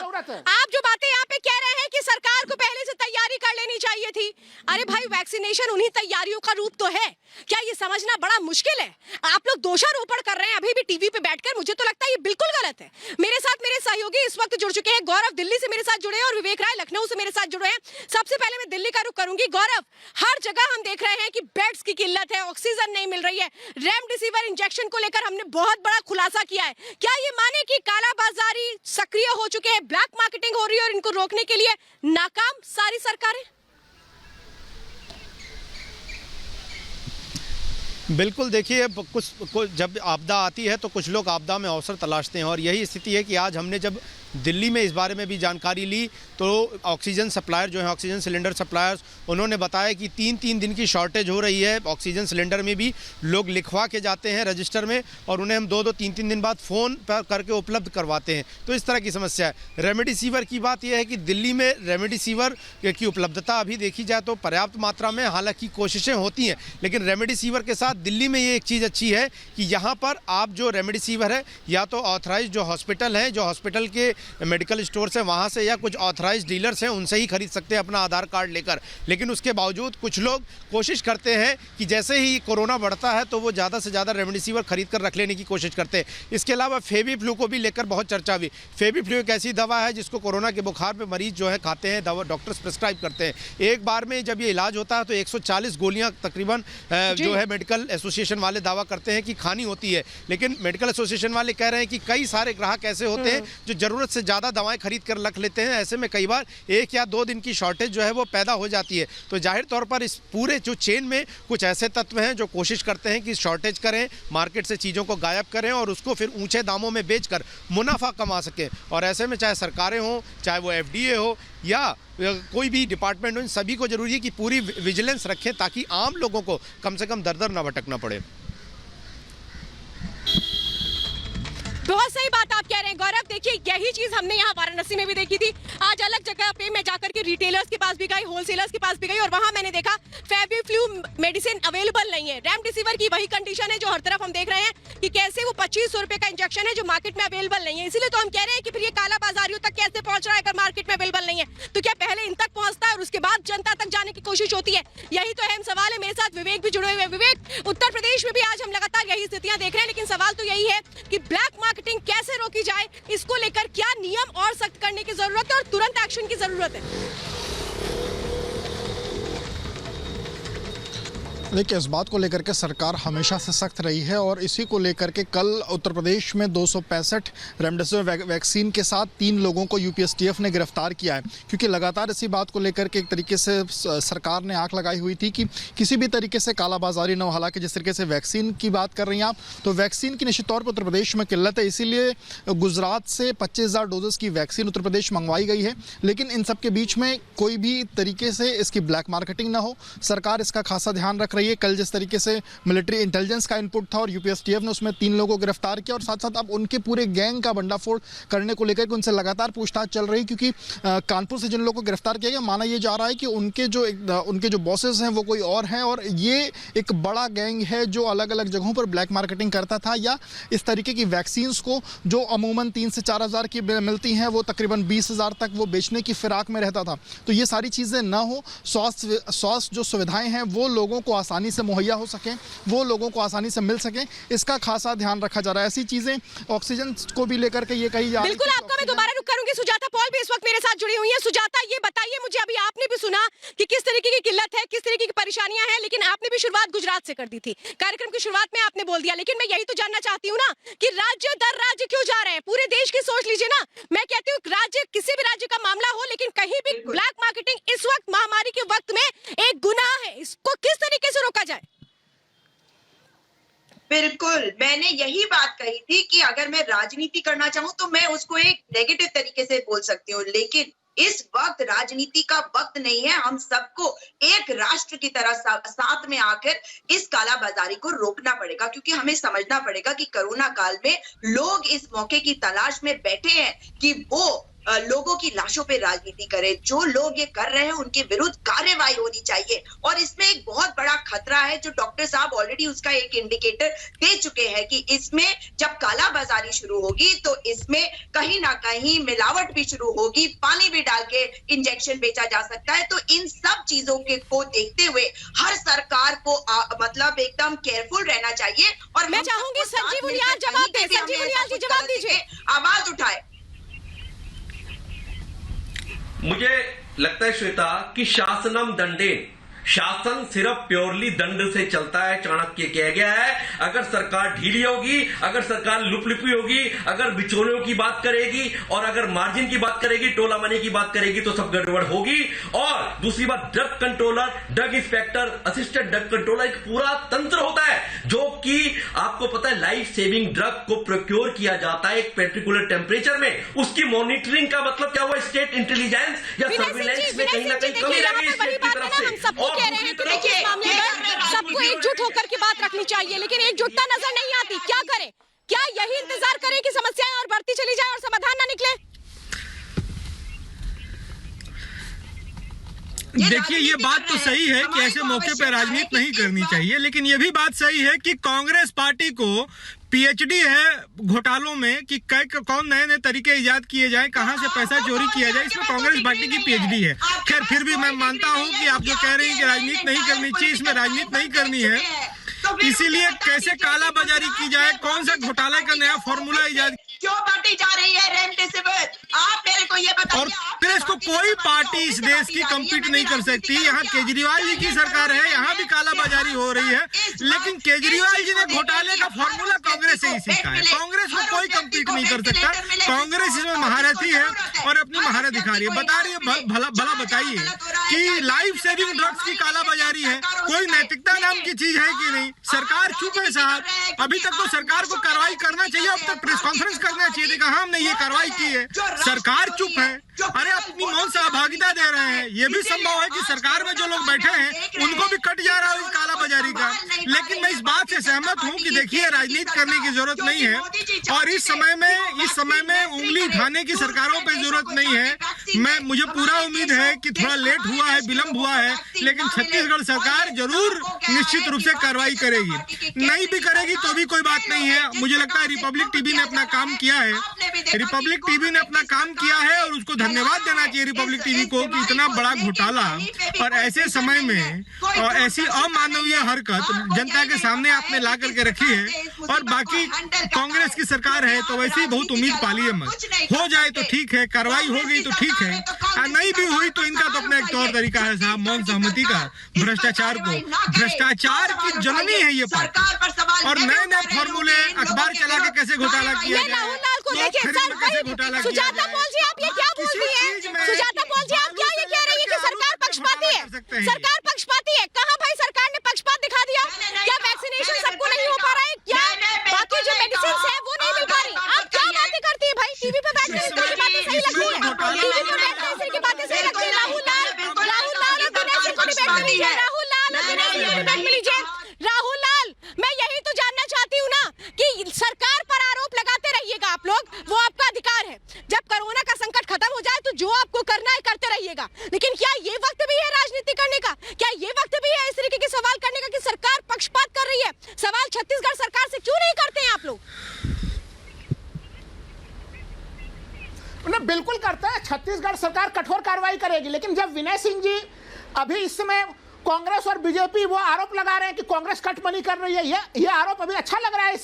आप जो बातें यहाँ पे कह रहे हैं कि सरकार को पहले से तैयारी कर लेनी चाहिए थी, अरे भाई वैक्सीनेशन उन्हीं तैयारियों का रूप तो है। क्या ये समझना बड़ा मुश्किल है? आप लोग दोषारोपण कर रहे हैं अभी भी टीवी पे बैठकर, मुझे तो लगता है ये बिल्कुल गलत है। मेरे साथ मेरे सहयोगी इस वक्त जुड़ चुके हैं, गौरव दिल्ली से मेरे साथ जुड़े हैं और विवेक राय लखनऊ से मेरे साथ जुड़े हैं। सबसे पहले मैं दिल्ली का रुख करूंगी। गौरव, हर जगह हम देख रहे हैं कि बेड्स की किल्लत है, ऑक्सीजन नहीं मिल रही है, रेमडेसिविर इंजेक्शन को लेकर हमने बहुत बड़ा खुलासा किया है। क्या ये माने कि कालाबाजारी सक्रिय हो चुके हैं, ब्लैक मार्केटिंग हो रही है और इनको रोकने के लिए नाकाम सारी सरकारें? बिल्कुल, देखिए कुछ जब आपदा आती है तो कुछ लोग आपदा में अवसर तलाशते हैं और यही स्थिति है कि आज हमने जब दिल्ली में इस बारे में भी जानकारी ली तो ऑक्सीजन सप्लायर जो है, ऑक्सीजन सिलेंडर सप्लायर्स, उन्होंने बताया कि 3-3 दिन की शॉर्टेज हो रही है। ऑक्सीजन सिलेंडर में भी लोग लिखवा के जाते हैं रजिस्टर में और उन्हें हम 2-2, 3-3 दिन बाद फ़ोन पर करके उपलब्ध करवाते हैं। तो इस तरह की समस्या है। रेमडेसिविर की बात यह है कि दिल्ली में रेमडेसिविर की उपलब्धता अभी देखी जाए तो पर्याप्त मात्रा में, हालांकि कोशिशें होती हैं, लेकिन रेमडेसिविर के साथ दिल्ली में ये एक चीज़ अच्छी है कि यहाँ पर आप जो रेमडेसिविर है या तो ऑथराइज जो हॉस्पिटल हैं, जो हॉस्पिटल के मेडिकल स्टोर्स हैं वहाँ से या कुछ ऑथराइज डीलर्स हैं उनसे ही खरीद सकते हैं अपना आधार कार्ड लेकर। लेकिन उसके बावजूद कुछ लोग कोशिश करते हैं कि जैसे ही कोरोना बढ़ता है तो वो ज़्यादा से ज़्यादा रेमडेसिविर खरीद कर रख लेने की कोशिश करते हैं। इसके अलावा फेविफ्लू को भी लेकर बहुत चर्चा हुई। फेविफ्लू एक ऐसी दवा है जिसको कोरोना के बुखार पे मरीज जो है खाते हैं, दवा डॉक्टर्स प्रिस्क्राइब करते हैं। एक बार में जब ये इलाज होता है तो 140 गोलियां तकरीबन जो है मेडिकल एसोसिएशन वाले दावा करते हैं कि खानी होती है। लेकिन मेडिकल एसोसिएशन वाले कह रहे हैं कि कई सारे ग्राहक ऐसे होते हैं जो ज़रूरत से ज़्यादा दवाएं खरीद कर रख लेते हैं। ऐसे में कई बार 1 या 2 दिन की शॉर्टेज जो है वो पैदा हो जाती है। तो जाहिर तौर पर इस पूरे जो चेन में कुछ ऐसे तत्व हैं जो कोशिश करते हैं कि शॉर्टेज करें, मार्केट से चीज़ों को गायब करें और उसको फिर ऊंचे दामों में बेचकर मुनाफा कमा सकें। और ऐसे में चाहे सरकारें हों, चाहे वो FDA हो या कोई भी डिपार्टमेंट हो, इन सभी को जरूरी है कि पूरी विजिलेंस रखें ताकि आम लोगों को कम से कम दर-दर ना भटकना पड़े। बहुत सही बात आप कह रहे हैं गौरव। देखिए यही चीज हमने यहाँ वाराणसी में भी देखी थी। आज अलग जगह पे मैं जाकर के रिटेलर्स के पास भी गई, होलसेलर्स के पास भी गई और वहां मैंने देखा फेविफ्लू मेडिसिन अवेलेबल नहीं है। रेमडेसिविर की वही कंडीशन है जो हर तरफ हम देख रहे हैं कि कैसे वो 2500 रुपए का इंजेक्शन है जो मार्केट में अवेलेबल नहीं है। इसीलिए तो हम कह रहे हैं कि फिर ये काला बाजारियों तक कैसे पहुंच रहा है अगर मार्केट में अवेलेबल नहीं है तो क्या पहले इन तक पहुंचता है और उसके बाद जनता तक जाने की कोशिश होती है? यही तो अहम सवाल है। मेरे साथ विवेक भी जुड़े हुए। विवेक, उत्तर प्रदेश में भी आज हम लगातार यही स्थितियां देख रहे हैं, लेकिन सवाल तो यही है कि ब्लैक मार्केटिंग कैसे रोकी जाए, इसको लेकर क्या नियम और सख्त करने की जरूरत है और तुरंत एक्शन की जरूरत है? देखिए, इस बात को लेकर के सरकार हमेशा से सख्त रही है और इसी को लेकर के कल उत्तर प्रदेश में 265 रेमडेसिविर वैक्सीन के साथ 3 लोगों को यूपीएसटीएफ ने गिरफ्तार किया है। क्योंकि लगातार इसी बात को लेकर के एक तरीके से सरकार ने आंख लगाई हुई थी कि किसी भी तरीके से कालाबाजारी न हो। हालांकि जिस तरीके से वैक्सीन की बात कर रही हैं आप, तो वैक्सीन की निश्चित तौर पर उत्तर प्रदेश में किल्लत है। इसीलिए गुजरात से 25,000 डोजेस की वैक्सीन उत्तर प्रदेश मंगवाई गई है। लेकिन इन सब के बीच में कोई भी तरीके से इसकी ब्लैक मार्केटिंग ना हो, सरकार इसका खासा ध्यान रख रही है। कल जिस तरीके से मिलिट्री इंटेलिजेंस का इनपुट था और यूपीएसटीएफ ने उसमें 3 लोगों को गिरफ्तार किया और साथ साथ अब उनके पूरे गैंग का भंडाफोड़ करने को लेकर उनसे लगातार पूछताछ चल रही। क्योंकि कानपुर से जिन लोगों को गिरफ्तार किया गया, माना यह जा रहा है कि उनके जो बॉसेस हैं वो कोई और हैं और ये एक बड़ा गैंग है जो अलग अलग जगहों पर ब्लैक मार्केटिंग करता था या इस तरीके की वैक्सीन्स को जो अमूमन 3 से 4 हज़ार की मिलती हैं वो तकरीबन 20,000 तक वो बेचने की फिराक में रहता था। तो ये सारी चीज़ें ना हो, स्वास्थ्य जो सुविधाएं हैं वो लोगों को आसानी से मुहैया हो सके, वो लोगों को आसानी से मिल सके, इसका खासा ध्यान रखा जा रहा है। ऐसी चीजें ऑक्सीजन को भी लेकर के ये कही जा रही है। बिल्कुल, आपका मैं दोबारा रुक करूंगी। सुजाता पॉल भी इस वक्त मेरे साथ जुड़ी हुई है। सुजाता, ये बताइए मुझे, अभी आपने भी सुना कि किस तरीके की किल्लत है, किस तरीके की परेशानियां हैं, लेकिन आपने भी शुरुआत गुजरात से कर दी थी। कार्यक्रम की शुरुआत में आपने बोल दिया, लेकिन मैं यही तो जानना चाहती हूँ ना कि राज्य दर राज्य क्यों जा रहे हैं? पूरे देश की सोच लीजिए ना। मैं कहती हूँ राज्य, किसी भी राज्य का मामला हो, लेकिन कहीं भी ब्लैक मार्केटिंग इस वक्त महामारी के वक्त में एक गुनाह है। इसको किस तरीके से रोका जाए? बिल्कुल, मैंने यही बात कही थी कि अगर मैं राजनीति करना चाहूं तो मैं उसको एक नेगेटिव तरीके से बोल सकती हूँ, लेकिन इस वक्त राजनीति का वक्त नहीं है। हम सबको एक राष्ट्र की तरह साथ में आकर इस कालाबाजारी को रोकना पड़ेगा, क्योंकि हमें समझना पड़ेगा कि कोरोना काल में लोग इस मौके की तलाश में बैठे हैं कि वो लोगों की लाशों पे राजनीति करें। जो लोग ये कर रहे हैं उनके विरुद्ध कार्रवाई होनी चाहिए और इसमें एक बहुत बड़ा खतरा है जो डॉक्टर साहब ऑलरेडी उसका एक इंडिकेटर दे चुके हैं कि इसमें जब कालाबाजारी शुरू होगी तो इसमें कहीं ना कहीं मिलावट भी शुरू होगी, पानी भी डाल के इंजेक्शन बेचा जा सकता है। तो इन सब चीजों को देखते हुए हर सरकार को मतलब एकदम केयरफुल रहना चाहिए। और मैं चाहूंगी संजीव उनियाल जवाब दे। संजीव उनियाल जी जवाब दीजिए, आवाज उठाए। मुझे लगता है श्वेता कि शासनम दंडे, शासन सिर्फ प्योरली दंड से चलता है। चाणक्य कह गया है, अगर सरकार ढीली होगी, अगर सरकार लुपलुपी होगी, अगर बिचौलियों की बात करेगी और अगर मार्जिन की बात करेगी, टोला मनी की बात करेगी तो सब गड़बड़ होगी। और दूसरी बात, drug controller, drug inspector, assistant drug controller एक पूरा तंत्र होता है जो कि आपको पता है लाइफ सेविंग ड्रग को प्रोक्योर किया जाता है एक पर्टिकुलर टेम्परेचर में। उसकी मॉनिटरिंग का मतलब क्या हुआ? स्टेट इंटेलिजेंस या सर्विलांस में कहीं ना कहीं कमी रह गई स्टेट की तरफ से। कह रहे हैं तो देखिए इस मामले में सबको एकजुट होकर के बात रखनी चाहिए, लेकिन एकजुटता नजर नहीं आती। क्या करें? क्या यही इंतजार करें कि समस्याएं और बढ़ती चली जाए और समाधान ना निकले? देखिए, ये बात तो सही है कि ऐसे मौके पर राजनीति नहीं करनी चाहिए, लेकिन ये भी बात सही है कि कांग्रेस पार्टी को पीएचडी है घोटालों में कि कौन नए नए तरीके इजाद किए जाए, कहां से पैसा चोरी किया जाए, इसमें कांग्रेस पार्टी की पीएचडी है। खैर, फिर भी मैं मानता हूं कि आप जो कह रहे हैं कि राजनीति नहीं करनी चाहिए, इसमें राजनीति नहीं करनी है, इसीलिए कैसे काला बाजारी की जाए, कौन सा घोटाले का नया फॉर्मूला इजाद क्यों बांटी जा रही है रेमडेसिविर, आप मेरे को ये बताइए। और फिर इसको कोई पार्टी इस देश की कम्पीट नहीं कर सकती। यहाँ केजरीवाल जी की सरकार है, यहाँ भी काला बाजारी हो रही है, लेकिन केजरीवाल जी ने घोटाले का फॉर्मूला कांग्रेस से ही सीखा है। कांग्रेस को कोई कम्पीट नहीं कर सकता। कांग्रेस इसमें महारथी है और अपनी महारत दिखा रही है। बता रही है, भला बताइए कि लाइफ सेविंग ड्रग्स की काला बाजारी है, कोई नैतिकता नाम की चीज है कि नहीं? सरकार चुप है साहब, अभी तक तो सरकार को कार्रवाई करना चाहिए, अब तक प्रेस कॉन्फ्रेंस करना चाहिए, देखा हमने ये कार्रवाई की है, सरकार चुप है। अरे अपनी मौन सहभागिता दे रहे हैं। ये भी संभव है कि सरकार में जो लोग बैठे हैं उनको भी कट जा रहा है इस काला बाजारी का। लेकिन मैं इस बात से सहमत हूं कि देखिए, राजनीति करने की जरूरत नहीं है और इस समय में उंगली उठाने की सरकारों पर जरूरत नहीं है। मुझे पूरा उम्मीद है कि थोड़ा लेट हुआ है, विलंब हुआ है, लेकिन छत्तीसगढ़ सरकार जरूर निश्चित रूप से कार्रवाई करेगी। नहीं भी करेगी तो भी कोई बात नहीं है। मुझे लगता है रिपब्लिक टीवी ने अपना काम किया है, रिपब्लिक टीवी ने अपना काम किया है और उसको धन्यवाद देना चाहिए रिपब्लिक टीवी को कि इतना बड़ा घोटाला और ऐसे समय में और ऐसी अमानवीय हरकत जनता के सामने आपने ला करके रखी है। और बाकी कांग्रेस की सरकार है तो वैसे ही बहुत उम्मीद पालिए मत, हो जाए तो ठीक है, कार्रवाई हो गई तो ठीक है, और नहीं भी हुई तो इनका तो अपना एक तौर तरीका है साहब, मौन सहमति का। भ्रष्टाचार की जननी है ये पार्टी और नए नए फॉर्मूले अखबार चला के कैसे घोटाला किया जाए, सुजाता पॉल जी आप ये क्या बोल रही है? सुजाता पॉल जी आप क्या ये कह रही है कि सरकार पक्षपाती है? सरकार पक्षपाती है? कहां भाई सरकार ने पक्षपात दिखा दिया? क्या वैक्सीनेशन सबको नहीं हो पा रहा है? क्या बाकी जो मेडिसिन है वो नहीं मिल पा रही? आप क्या बातें करती है भाई? टीवी पे बैठकर इस तरह की बातें सही लगती है? टीवी पे बैठकर इस तरह की बातें सही लगती है? राहुल लाल और दिनेश सिंह को डिबेट में लीजिए। राहुल लाल और दिनेश सिंह को डिबेट में लीजिए। राहुल लाल, मैं यही तो जानना चाहती हूँ ना कि सरकार पर आरोप लगाते रहिएगा आप लोग, वो आपका अधिकार है। जब कोरोना का संकट खत्म हो जाए तो जो आपको करना है करते रहिएगा, लेकिन क्या ये वक्त भी है राजनीति करने का? क्या ये वक्त भी है इस तरीके के सवाल करने का कि सरकार पक्षपात कर रही है? सवाल छत्तीसगढ़ सरकार से क्यों नहीं करते हैं आप लोग? बिल्कुल करता है। छत्तीसगढ़ सरकार कठोर कार्रवाई करेगी, लेकिन जब विनय सिंह जी अभी इस समय कांग्रेस और बीजेपी वो आरोप लगा रहे हैं कि कांग्रेस कटमनी कर रही है, ये आरोप अभी अच्छा लग रहा है।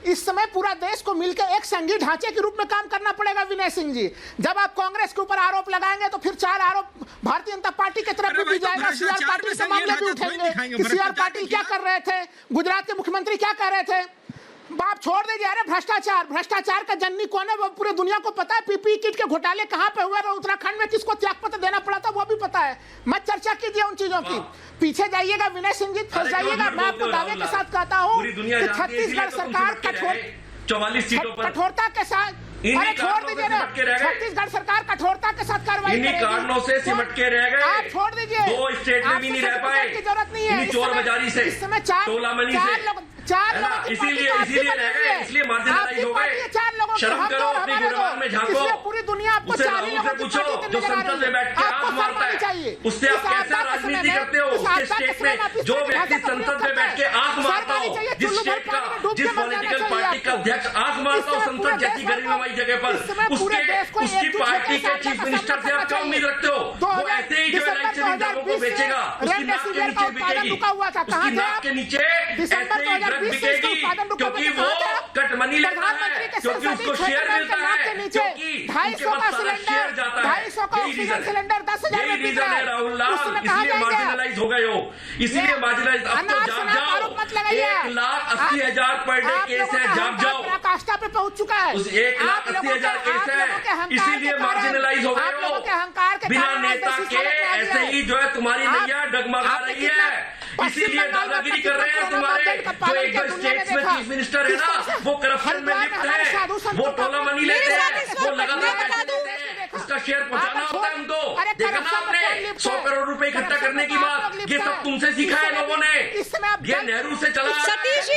इस समय पूरा देश को मिलकर एक संघीय ढांचे के रूप में काम करना पड़ेगा विनय सिंह जी। जब आप कांग्रेस के ऊपर आरोप लगाएंगे तो फिर 4 आरोप भारतीय जनता पार्टी की तरफ भी जाएगा। सीआर पाटिल के मामले भी उठेंगे कि सीआर पाटिल क्या कर रहे थे, गुजरात के मुख्यमंत्री क्या कर रहे थे। बाप छोड़ दीजिए। अरे भ्रष्टाचार का जननी कौन है वो पूरे दुनिया को पता है। पीपीई किट के घोटाले कहां पे हुए और उत्तराखंड में किसको त्यागपत्र देना पड़ा था वो भी पता है। मत चर्चा कीजिए उन चीजों की, पीछे जाइएगा विनय सिंह जी, फंस जाइएगा। मैं आपको दावे के साथ कहता हूं कि छत्तीसगढ़ सरकार 44 सीटों पर कठोरता के साथ, अरे छोड़ दीजिए ना, छत्तीसगढ़ सरकार कठोरता के साथ कार्रवाई करेगी। कारणों से सिमट के रह गए, आप छोड़ दीजिए। 2 स्टेट में भी नहीं रह पाए की जरूरत नहीं है। चोर बाजारी से, इस समय 4 लोग इसीलिए रह गए, इसलिए मार्जिनलाइज हो गए। शर्म करो, अपनी गुणगान में झांको। पूरी दुनिया आपको उसे राहुल से पूछो जो संसद में बैठ के आंख मारता है, उससे आप कैसा राजनीति करते हो? उसके स्टेट में जो व्यक्ति संसद में बैठ के आंख मारता हो, जिस स्टेट का, जिस पॉलिटिकल पार्टी का अध्यक्ष आंख मारता हो संसद जैसी गरिमामयी जगह पर, उसकी पार्टी के चीफ मिनिस्टर से आप क्या उम्मीद रखते हो? वो ऐसे ही जो लाइफ सेविंग ड्रगों को बेचेगा, उसकी नाक के नीचे बिकेगी, उसकी नाक के नीचे ऐसे ही ड्रग बिकेगी, क्योंकि वो कट मनी लेता है, क्योंकि उसको शेयर मिलता है, क्योंकि उनके पास सारा शेयर जाता है। यही रीजन है राहुल लाल, इसलिए मार्जिनलाइज हो गए हो, इसलिए मार्जिनलाइज। अब तो जाग जाओ, 1,80,000 पर डे केस है, जाग जाओ। पराकाष्ठा पे पहुंच चुका है, 1,80,000 केस है, इसीलिए मार्जिनलाइज हो गए हो। बिना नेता के ऐसे ही जो है तुम्हारी नैया डगमगा रही है, इसीलिए दादागिरी कर रहे हैं तुम्हारे जो एक दो स्टेट्स में चीफ मिनिस्टर है ना, वो करप्शन में लिप्त है, वो टोला मनी लेते हैं, वो लगातार पैसे देते हैं, उसका शेयर पहुंचाना होता है उनको। देखा ना आपने 100 करोड़ रुपए इकट्ठा करने की बात, ये सब तुमसे सीखा है लोगों ने, ये नेहरू से चला। सतीश जी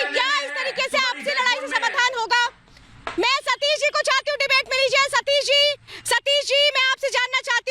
क्या इस तरीके से आपसी लड़ाई से समाधान होगा? मैं सतीश जी को चाहती हूँ डिबेट में लीजिए। सतीश जी मैं आपसे जानना चाहती हूँ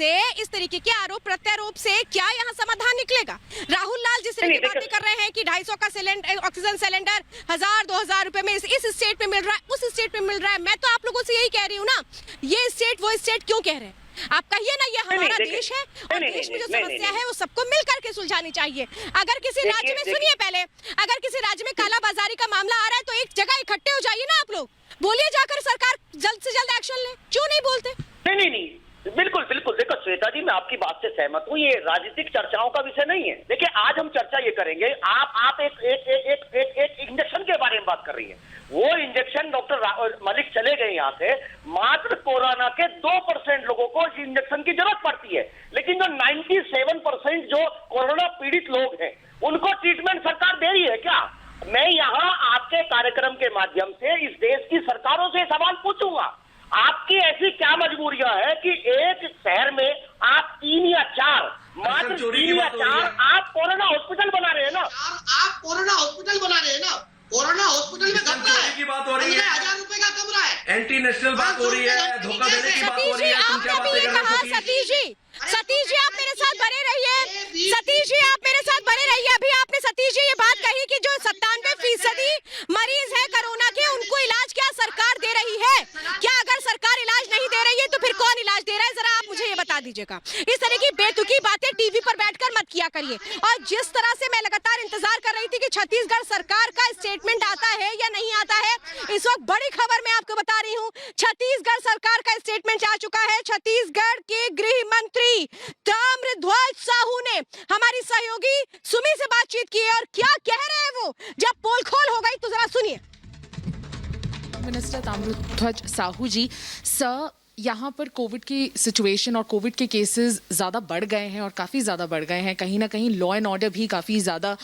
से, इस तरीके के आरोप प्रत्यारोप से क्या यहाँ समाधान निकलेगा? राहुल लाल जिस तरह की बातें कर रहे हैं कि 250 का सिलेंडर, ऑक्सीजन सिलेंडर 1000-2000 रुपए में इस स्टेट में मिल रहा है, उस स्टेट में मिल रहा है। मैं तो आप लोगों से यही कह रही हूँ ना, ये स्टेट वो स्टेट क्यों कह रहे हैं? आप कहिए ना, ये हमारा देश है और देश में जो समस्या है वो सबको मिल करके सुलझानी चाहिए। अगर किसी राज्य में, सुनिए पहले, अगर किसी राज्य में काला बाजारी का मामला आ रहा है तो एक जगह इकट्ठे हो जाइए ना आप लोग, बोलिए जाकर सरकार जल्द से जल्द एक्शन ले। क्यों नहीं बोलते? नहीं, बिल्कुल बिल्कुल। देखो श्वेता जी, मैं आपकी बात से सहमत हूँ, ये राजनीतिक चर्चाओं का विषय नहीं है। देखिए आज हम चर्चा ये करेंगे, आप एक इंजेक्शन के बारे में बात कर रही है। वो इंजेक्शन डॉक्टर मलिक चले गए यहाँ से, मात्र कोरोना के 2% लोगों को इस इंजेक्शन की जरूरत पड़ती है, लेकिन जो 97% जो कोरोना पीड़ित लोग हैं उनको ट्रीटमेंट सरकार दे रही है क्या? मैं यहाँ आपके कार्यक्रम के माध्यम से इस देश की सरकारों से सवाल पूछूंगा, आपकी ऐसी क्या मजबूरियां है कि एक शहर में आप 3 या 4, मात्र 3 या 4 आप कोरोना हॉस्पिटल बना रहे हैं ना? आप कोरोना हॉस्पिटल बना रहे हैं ना? कोरोना हॉस्पिटल में कमरा है, की बात हो रही है, 1000 रुपए का कमरा है, एंटी नेशनल बात हो रही है, धोखा देने की बात हो रही है। तुम क्या बातें कर रहे हो? सतीश जी आप मेरे साथ बने रहिए। सतीश जी आप मेरे साथ बने रहिए। अभी आपने सतीश जी ये बात कही कि जो 97% मरीज है कोरोना के, उनको इलाज क्या सरकार दे रही है? क्या अगर सरकार इलाज नहीं दे रही है तो फिर कौन इलाज दे रहा है? जरा आप मुझे ये बता दीजिएगा। इस तरह की बेतुकी बातें टीवी पर बैठकर मत किया करिए। और जिस तरह से मैं लगातार इंतजार कर रही थी कि छत्तीसगढ़ सरकार का स्टेटमेंट आता है या नहीं आता है, इस वक्त बड़ी खबर मैं आपको बता रही हूँ, छत्तीसगढ़ सरकार का स्टेटमेंट आ चुका है। छत्तीसगढ़ के गृह मंत्री ताम्रध्वज साहू ने हमारी सहयोगी सुमी से बातचीत की है और क्या कह रहे हैं वो, जब पोल खोल हो गई तो जरा सुनिए। मिनिस्टर ताम्रध्वज साहू जी, सर यहाँ पर कोविड की सिचुएशन और कोविड के केसेस ज़्यादा बढ़ गए हैं और काफ़ी ज़्यादा बढ़ गए हैं। कहीं ना कहीं लॉ एंड ऑर्डर भी काफ़ी ज़्यादा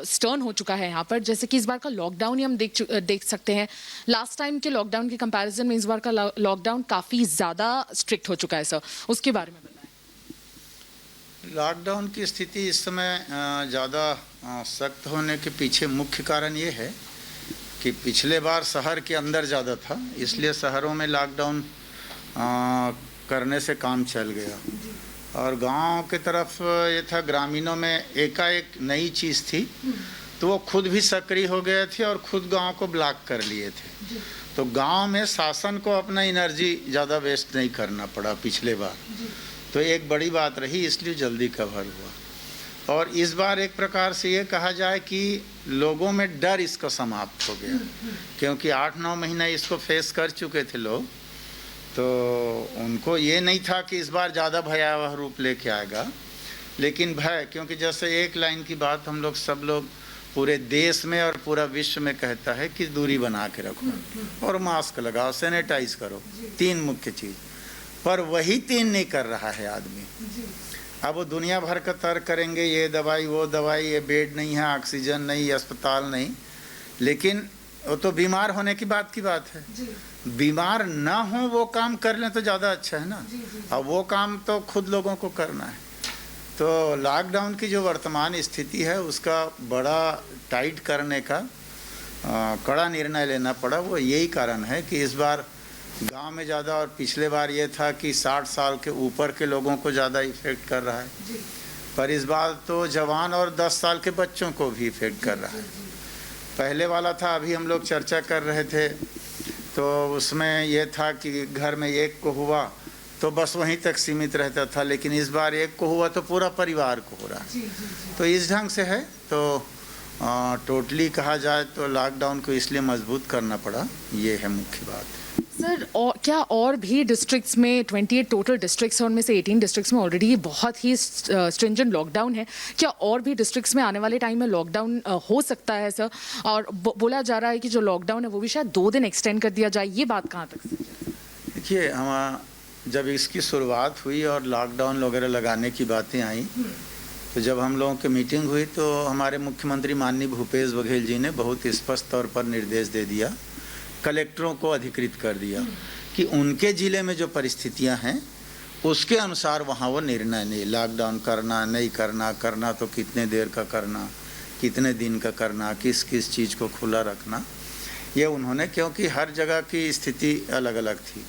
स्टर्न हो चुका है यहाँ पर। जैसे कि इस बार का लॉकडाउन ही हम देख सकते हैं, लास्ट टाइम के लॉकडाउन के कंपैरिजन में इस बार का लॉकडाउन काफ़ी ज़्यादा स्ट्रिक्ट हो चुका है। सर उसके बारे में बताएं। लॉकडाउन की स्थिति इस समय ज़्यादा सख्त होने के पीछे मुख्य कारण ये है कि पिछले बार शहर के अंदर ज़्यादा था, इसलिए शहरों में लॉकडाउन करने से काम चल गया, और गांव के तरफ ये था, ग्रामीणों में एकाएक नई चीज़ थी तो वो खुद भी सक्रिय हो गए थे और खुद गांव को ब्लॉक कर लिए थे। तो गांव में शासन को अपना एनर्जी ज़्यादा वेस्ट नहीं करना पड़ा पिछले बार, तो एक बड़ी बात रही, इसलिए जल्दी कवर हुआ। और इस बार एक प्रकार से ये कहा जाए कि लोगों में डर इसका समाप्त हो गया, क्योंकि 8-9 महीना इसको फेस कर चुके थे लोग, तो उनको ये नहीं था कि इस बार ज़्यादा भयावह रूप लेके आएगा। लेकिन भय, क्योंकि जैसे एक लाइन की बात हम लोग सब लोग पूरे देश में और पूरा विश्व में कहता है कि दूरी बना के रखो और मास्क लगाओ, सैनिटाइज करो, 3 मुख्य चीज़, पर वही 3 नहीं कर रहा है आदमी। अब वो दुनिया भर का तर्क करेंगे, ये दवाई वो दवाई, ये बेड नहीं है, ऑक्सीजन नहीं, अस्पताल नहीं, लेकिन वो तो बीमार होने की बात है। बीमार ना हो वो काम कर लें तो ज़्यादा अच्छा है ना। अब वो काम तो खुद लोगों को करना है। तो लॉकडाउन की जो वर्तमान स्थिति है उसका बड़ा टाइट करने का कड़ा निर्णय लेना पड़ा। वो यही कारण है कि इस बार गांव में ज़्यादा, और पिछले बार ये था कि 60 साल के ऊपर के लोगों को ज़्यादा इफेक्ट कर रहा है, पर इस बार तो जवान और 10 साल के बच्चों को भी इफेक्ट कर रहा है। पहले वाला था, अभी हम लोग चर्चा कर रहे थे, तो उसमें यह था कि घर में एक को हुआ तो बस वहीं तक सीमित रहता था, लेकिन इस बार एक को हुआ तो पूरा परिवार को हो रहा है। तो इस ढंग से है। तो टोटली कहा जाए तो लॉकडाउन को इसलिए मजबूत करना पड़ा, ये है मुख्य बात। सर क्या और भी डिस्ट्रिक्ट्स में, 28 टोटल डिस्ट्रिक्ट्स हैं, उनमें से 18 डिस्ट्रिक्ट्स में ऑलरेडी बहुत ही स्ट्रिंजेंट लॉकडाउन है, क्या और भी डिस्ट्रिक्ट्स में आने वाले टाइम में लॉकडाउन हो सकता है सर? और बोला जा रहा है कि जो लॉकडाउन है वो भी शायद 2 दिन एक्सटेंड कर दिया जाए, ये बात कहाँ तक? देखिए, हम जब इसकी शुरुआत हुई और लॉकडाउन वगैरह लगाने की बातें आई, तो जब हम लोगों की मीटिंग हुई तो हमारे मुख्यमंत्री माननीय भूपेश बघेल जी ने बहुत स्पष्ट तौर पर निर्देश दे दिया, कलेक्टरों को अधिकृत कर दिया कि उनके ज़िले में जो परिस्थितियां हैं उसके अनुसार वहाँ वो निर्णय नहीं, लॉकडाउन करना नहीं करना, करना तो कितने देर का करना, कितने दिन का करना, किस किस चीज़ को खुला रखना, ये उन्होंने, क्योंकि हर जगह की स्थिति अलग अलग थी।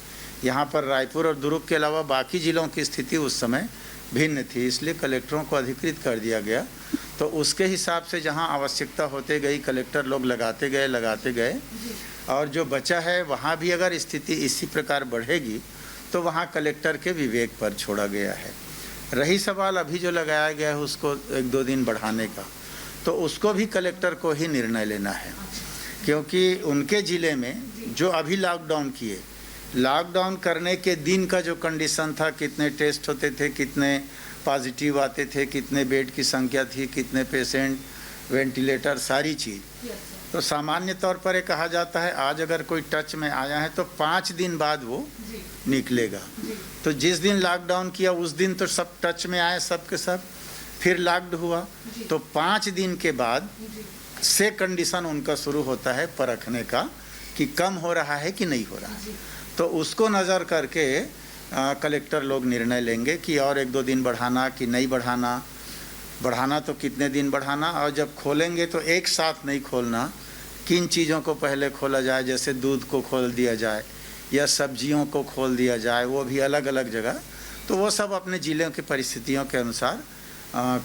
यहाँ पर रायपुर और दुर्ग के अलावा बाकी जिलों की स्थिति उस समय भिन्न थी, इसलिए कलेक्टरों को अधिकृत कर दिया गया। तो उसके हिसाब से जहाँ आवश्यकता होते गई कलेक्टर लोग लगाते गए और जो बचा है वहाँ भी अगर स्थिति इसी प्रकार बढ़ेगी तो वहाँ कलेक्टर के विवेक पर छोड़ा गया है। रही सवाल अभी जो लगाया गया है उसको 1-2 दिन बढ़ाने का, तो उसको भी कलेक्टर को ही निर्णय लेना है, क्योंकि उनके ज़िले में जो अभी लॉकडाउन किए, लॉकडाउन करने के दिन का जो कंडीशन था, कितने टेस्ट होते थे, कितने पॉजिटिव आते थे, कितने बेड की संख्या थी, कितने पेशेंट, वेंटिलेटर, सारी चीज़, तो सामान्य तौर पर ये कहा जाता है आज अगर कोई टच में आया है तो 5 दिन बाद वो निकलेगा। तो जिस दिन लॉकडाउन किया उस दिन तो सब टच में आए सब के सब, फिर लॉकड हुआ तो 5 दिन के बाद से कंडीशन उनका शुरू होता है परखने का कि कम हो रहा है कि नहीं हो रहा है। तो उसको नज़र करके कलेक्टर लोग निर्णय लेंगे कि और 1-2 दिन बढ़ाना कि नहीं बढ़ाना तो कितने दिन बढ़ाना, और जब खोलेंगे तो एक साथ नहीं खोलना, किन चीज़ों को पहले खोला जाए, जैसे दूध को खोल दिया जाए या सब्जियों को खोल दिया जाए, वो भी अलग अलग जगह। तो वो सब अपने ज़िले की परिस्थितियों के अनुसार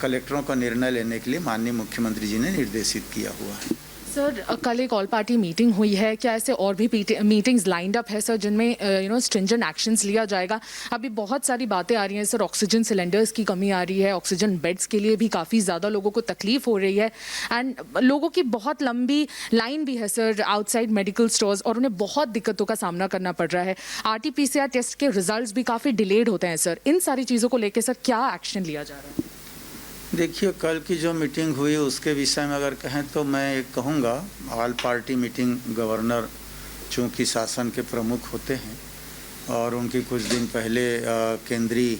कलेक्टरों को निर्णय लेने के लिए माननीय मुख्यमंत्री जी ने निर्देशित किया हुआ है। सर, कल एक ऑल पार्टी मीटिंग हुई है, क्या ऐसे और भी मीटिंग्स लाइंड अप है सर जिनमें स्ट्रिंजेंट एक्शंस लिया जाएगा? अभी बहुत सारी बातें आ रही हैं सर, ऑक्सीजन सिलेंडर्स की कमी आ रही है, ऑक्सीजन बेड्स के लिए भी काफ़ी ज़्यादा लोगों को तकलीफ हो रही है, एंड लोगों की बहुत लंबी लाइन भी है सर आउटसाइड मेडिकल स्टोर्स, और उन्हें बहुत दिक्कतों का सामना करना पड़ रहा है। RT-PCR टेस्ट के रिजल्ट भी काफ़ी डिलेड होते हैं सर। इन सारी चीज़ों को लेकर सर क्या एक्शन लिया जा रहा है? देखिए, कल की जो मीटिंग हुई उसके विषय में अगर कहें तो मैं एक कहूँगा, ऑल पार्टी मीटिंग गवर्नर चूँकि शासन के प्रमुख होते हैं और उनकी कुछ दिन पहले केंद्रीय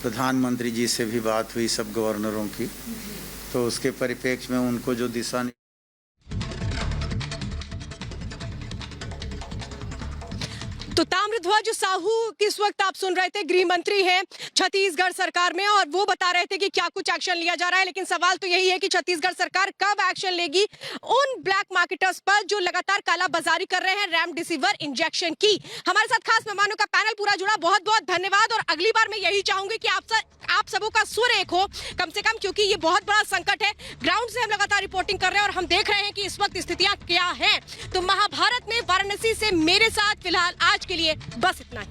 प्रधानमंत्री जी से भी बात हुई सब गवर्नरों की, तो उसके परिप्रेक्ष्य में उनको जो दिशा तो ताम्रध्वज साहू किस वक्त आप सुन रहे थे, गृह मंत्री हैं छत्तीसगढ़ सरकार में, और वो बता रहे थे कि क्या कुछ एक्शन लिया जा रहा है। लेकिन सवाल तो यही है कि छत्तीसगढ़ सरकार कब एक्शन लेगी उन ब्लैक मार्केटर्स पर जो लगातार कालाबाजारी कर रहे हैं रेमडेसिविर इंजेक्शन की। हमारे साथ खास मेहमानों का पैनल पूरा जुड़ा, बहुत बहुत धन्यवाद। और अगली बार मैं यही चाहूंगी कि आप सबों का सुर एक हो कम से कम, क्योंकि ये बहुत बड़ा संकट है। ग्राउंड से हम लगातार रिपोर्टिंग कर रहे हैं और हम देख रहे हैं कि इस वक्त स्थितियां क्या हैं। तो महाभारत में वाराणसी से मेरे साथ फिलहाल आज के लिए बस इतना ही।